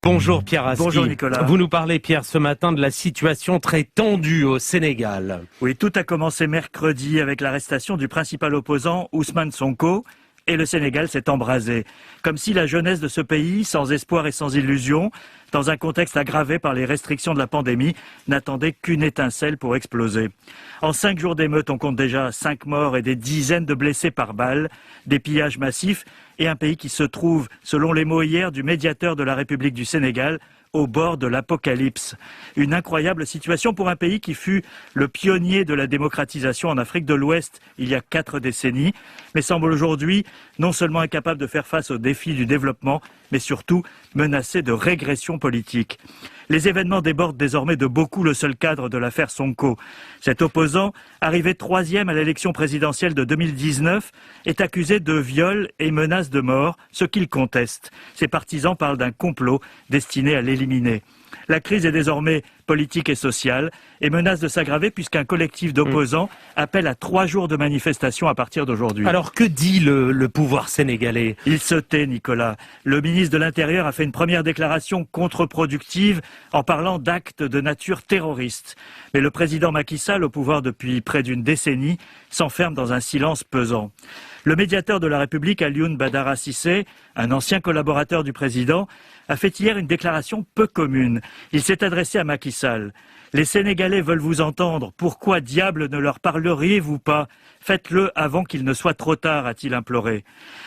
Bonjour Pierre Aski. Bonjour Nicolas. Vous nous parlez Pierre ce matin de la situation très tendue au Sénégal. Oui, tout a commencé mercredi avec l'arrestation du principal opposant Ousmane Sonko et le Sénégal s'est embrasé. Comme si la jeunesse de ce pays, sans espoir et sans illusion, dans un contexte aggravé par les restrictions de la pandémie, n'attendait qu'une étincelle pour exploser. En 5 jours d'émeutes, on compte déjà 5 morts et des dizaines de blessés par balles, des pillages massifs et un pays qui se trouve, selon les mots hier du médiateur de la République du Sénégal, au bord de l'apocalypse. Une incroyable situation pour un pays qui fut le pionnier de la démocratisation en Afrique de l'Ouest il y a 4 décennies, mais semble aujourd'hui non seulement incapable de faire face aux défis du développement, mais surtout menacé de régression politique. Les événements débordent désormais de beaucoup le seul cadre de l'affaire Sonko. Cet opposant, arrivé 3e à l'élection présidentielle de 2019, est accusé de viol et menace de mort, ce qu'il conteste. Ses partisans parlent d'un complot destiné à l'éliminer. La crise est désormais politique et sociale et menace de s'aggraver puisqu'un collectif d'opposants appelle à 3 jours de manifestation à partir d'aujourd'hui. Alors que dit le pouvoir sénégalais ? Il se tait, Nicolas. Le ministre de l'Intérieur a fait une première déclaration contre-productive en parlant d'actes de nature terroriste. Mais le président Macky Sall, au pouvoir depuis près d'une décennie, s'enferme dans un silence pesant. Le médiateur de la République, Alioune Badara Cissé, un ancien collaborateur du président, a fait hier une déclaration peu commune. Il s'est adressé à Macky Sall. Les Sénégalais veulent vous entendre. Pourquoi diable ne leur parleriez-vous pas ? Faites-le avant qu'il ne soit trop tard, a-t-il imploré.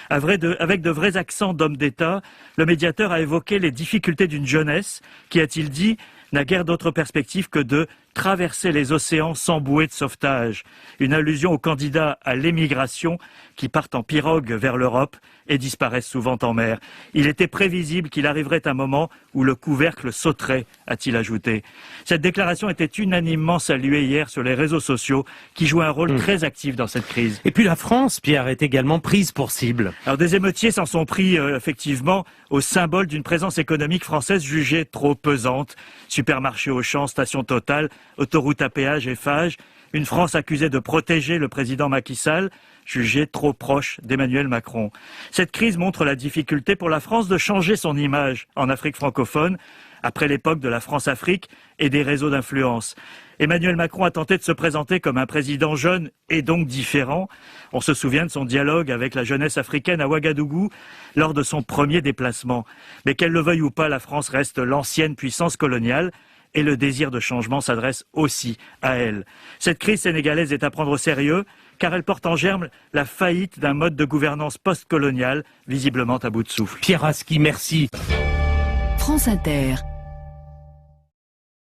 Avec de vrais accents d'homme d'État, le médiateur a évoqué les difficultés d'une jeunesse qui, a-t-il dit, n'a guère d'autre perspective que de traverser les océans sans bouée de sauvetage. Une allusion aux candidats à l'émigration qui partent en pirogue vers l'Europe et disparaissent souvent en mer. Il était prévisible qu'il arriverait un moment où le couvercle sauterait, a-t-il ajouté. Cette déclaration était unanimement saluée hier sur les réseaux sociaux qui jouent un rôle très actif dans cette crise. Et puis la France, Pierre, est également prise pour cible. Alors des émeutiers s'en sont pris effectivement au symbole d'une présence économique française jugée trop pesante. Supermarché Auchan, station Total, autoroute à péage, Eiffage. Une France accusée de protéger le président Macky Sall, jugé trop proche d'Emmanuel Macron. Cette crise montre la difficulté pour la France de changer son image en Afrique francophone, après l'époque de la France-Afrique et des réseaux d'influence. Emmanuel Macron a tenté de se présenter comme un président jeune et donc différent. On se souvient de son dialogue avec la jeunesse africaine à Ouagadougou lors de son premier déplacement. Mais qu'elle le veuille ou pas, la France reste l'ancienne puissance coloniale et le désir de changement s'adresse aussi à elle. Cette crise sénégalaise est à prendre au sérieux car elle porte en germe la faillite d'un mode de gouvernance post-colonial visiblement à bout de souffle. Pierre Aski, merci. France Inter.